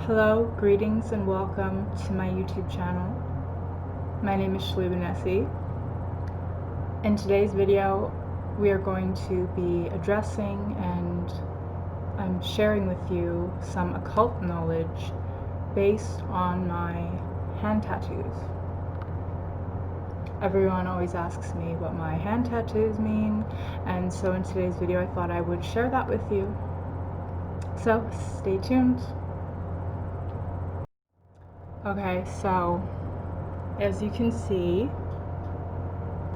Hello, greetings, and welcome to my YouTube channel. My name is Shlee. In today's video, we are going to be addressing and I'm sharing with you some occult knowledge based on my hand tattoos. Everyone always asks me what my hand tattoos mean, and so in today's video I thought I would share that with you. So stay tuned. Okay, so as you can see,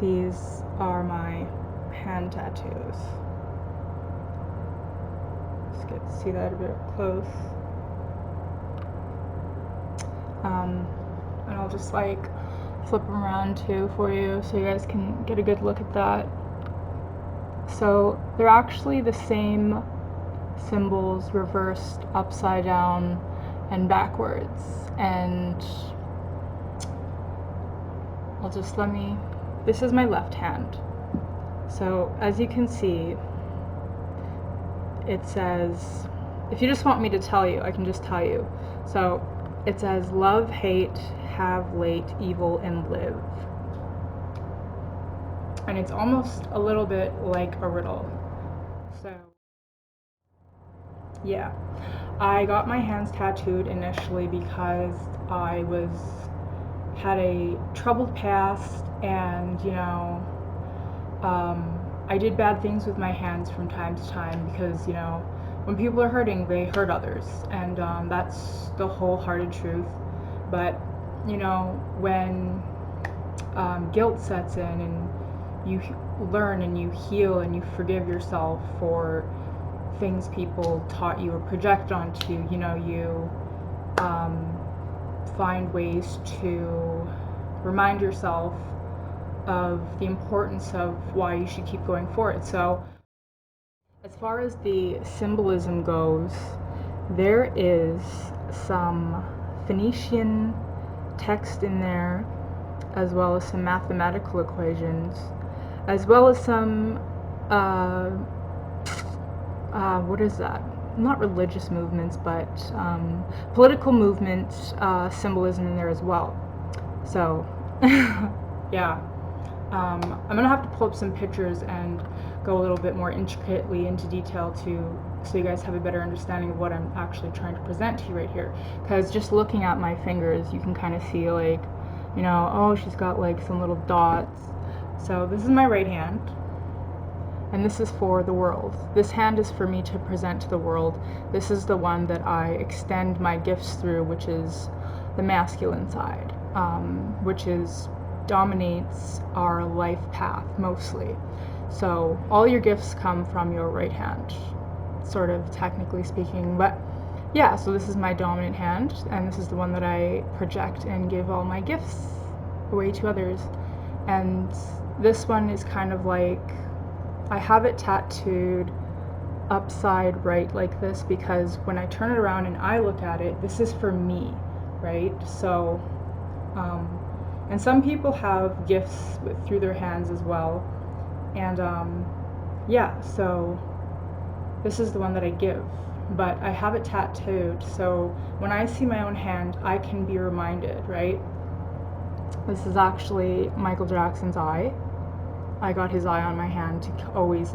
these are my hand tattoos. Just get to see that a bit close. And I'll just like flip them around too for you so you guys can get a good look at that. So they're actually the same symbols reversed upside down and backwards, and this is my left hand. So as you can see, it says, if you just want me to tell you, I can just tell you. So it says, love, hate, have, late, evil, and live. And it's almost a little bit like a riddle. So yeah, I got my hands tattooed initially because I had a troubled past, and I did bad things with my hands from time to time because when people are hurting, they hurt others, and that's the wholehearted truth. But when guilt sets in and you learn and you heal and you forgive yourself for things people taught you or project onto you, you find ways to remind yourself of the importance of why you should keep going forward. So as far as the symbolism goes, there is some Phoenician text in there, as well as some mathematical equations, as well as some what is that? Not religious movements, but political movement symbolism in there as well. So yeah, I'm gonna have to pull up some pictures and go a little bit more intricately into detail so you guys have a better understanding of what I'm actually trying to present to you right here. Because just looking at my fingers, you can kind of see like, oh, she's got like some little dots. So this is my right hand, and this is for the world. This hand is for me to present to the world. This is the one that I extend my gifts through, which is the masculine side, which dominates our life path mostly. So all your gifts come from your right hand, sort of technically speaking. But yeah, so this is my dominant hand, and this is the one that I project and give all my gifts away to others. And this one is kind of like, I have it tattooed upside right like this because when I turn it around and I look at it, this is for me, right? So and some people have gifts through their hands as well, and yeah, so this is the one that I give, but I have it tattooed, so when I see my own hand, I can be reminded, right? This is actually Michael Jackson's eye. I got his eye on my hand to always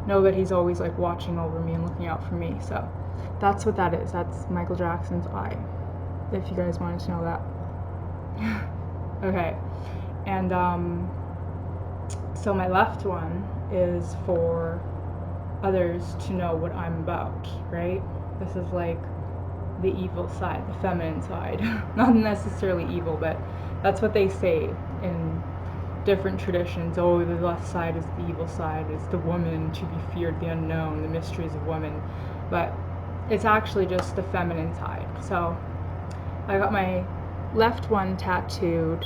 know that he's always watching over me and looking out for me. So that's what that is. That's Michael Jackson's eye, if you guys wanted to know that. Okay, and so my left one is for others to know what I'm about, right? This is like the evil side, the feminine side. Not necessarily evil, but that's what they say in different traditions. Oh, the left side is the evil side, it's the woman to be feared, the unknown, the mysteries of women. But it's actually just the feminine side. So I got my left one tattooed,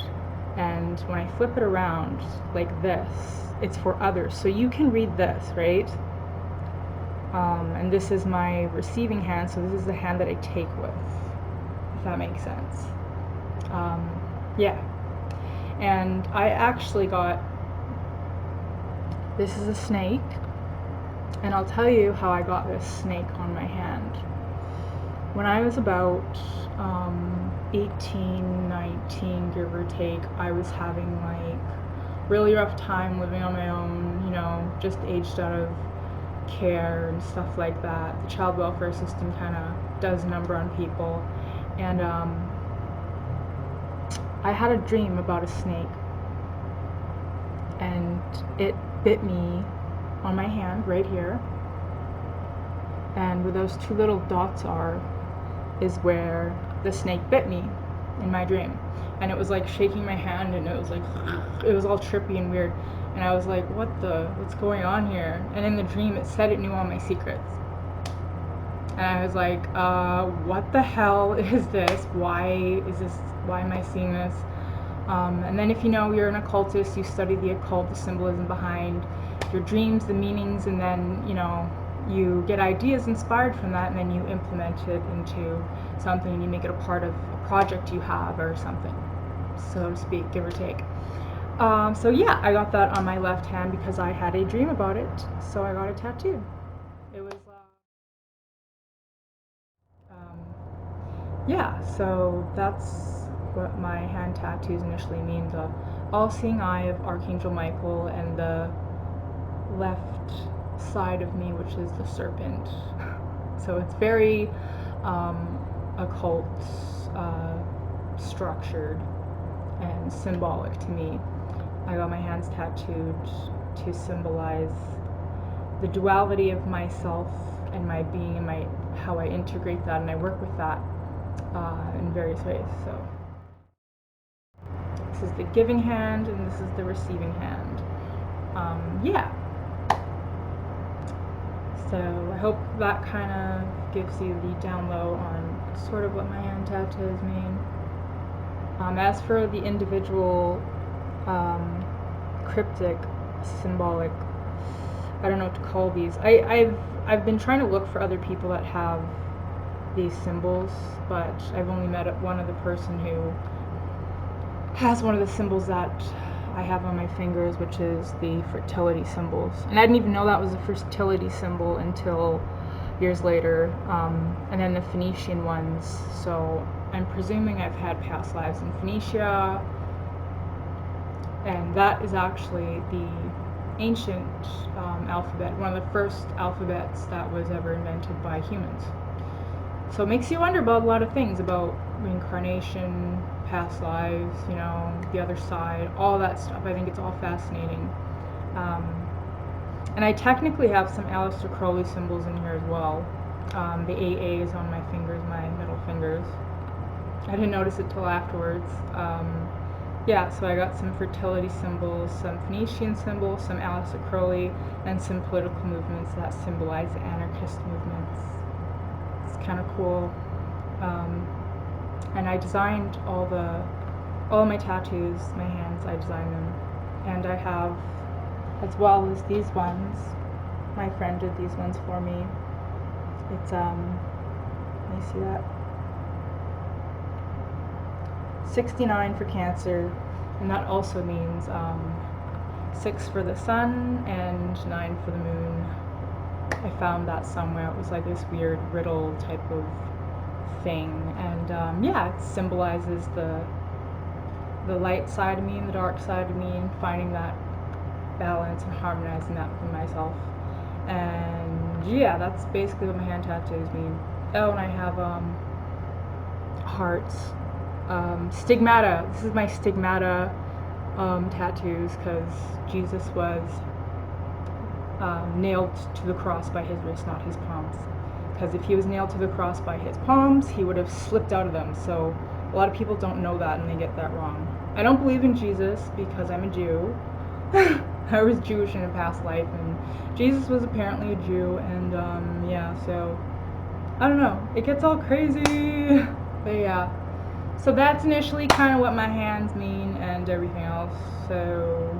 and when I flip it around like this, it's for others. So you can read this, right? And this is my receiving hand, so this is the hand that I take with, if that makes sense. Yeah. And I actually got, this is a snake, and I'll tell you how I got this snake on my hand. When I was about 18, 19, give or take, I was having like really rough time living on my own, you know, just aged out of care and stuff like that. The child welfare system kind of does a number on people. And I had a dream about a snake, and it bit me on my hand right here. And where those two little dots are is where the snake bit me in my dream. And it was like shaking my hand, and it was like, it was all trippy and weird. And I was like, what's going on here? And in the dream, it said it knew all my secrets. And I was like, what the hell is this? Why am I seeing this? And then if you know you're an occultist, you study the occult, the symbolism behind your dreams, the meanings, and then, you know, you get ideas inspired from that, and then you implement it into something, and you make it a part of a project you have or something, so to speak, give or take. So yeah, I got that on my left hand because I had a dream about it, so I got a tattoo. It was, yeah, so that's what my hand tattoos initially mean, the all-seeing eye of Archangel Michael, and the left side of me, which is the serpent. So it's very occult, structured, and symbolic to me. I got my hands tattooed to symbolize the duality of myself and my being, and how I integrate that and I work with that in various ways. So this is the giving hand, and this is the receiving hand. Yeah. So I hope that kind of gives you the down low on sort of what my hand tattoos mean. As for the individual cryptic, symbolic, I don't know what to call these. I've been trying to look for other people that have these symbols, but I've only met one other person who has one of the symbols that I have on my fingers, which is the fertility symbols. And I didn't even know that was a fertility symbol until years later. And then the Phoenician ones. So I'm presuming I've had past lives in Phoenicia, and that is actually the ancient alphabet, one of the first alphabets that was ever invented by humans. So it makes you wonder about a lot of things, about reincarnation, past lives, you know, the other side, all that stuff. I think it's all fascinating. And I technically have some Aleister Crowley symbols in here as well. The AA is on my fingers, my middle fingers. I didn't notice it till afterwards. Yeah, so I got some fertility symbols, some Phoenician symbols, some Aleister Crowley, and some political movements that symbolize the anarchist movements. It's kind of cool. And I designed all my tattoos, my hands, I designed them. And I have, as well as these ones, my friend did these ones for me. It's, let me see that. 69 for Cancer, and that also means 6 for the sun and 9 for the moon. I found that somewhere. It was like this weird riddle type of thing, and yeah, it symbolizes the light side of me and the dark side of me, and finding that balance and harmonizing that within myself. And yeah, that's basically what my hand tattoos mean. Oh, and I have hearts. Stigmata. This is my stigmata tattoos, because Jesus was nailed to the cross by his wrists, not his palms. Because if he was nailed to the cross by his palms, he would have slipped out of them. So a lot of people don't know that, and they get that wrong. I don't believe in Jesus because I'm a Jew. I was Jewish in a past life, and Jesus was apparently a Jew, and yeah, so I don't know. It gets all crazy, but yeah. So that's initially kind of what my hands mean and everything else, so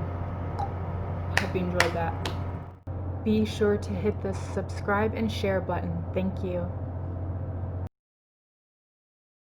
I hope you enjoyed that. Be sure to hit the subscribe and share button. Thank you.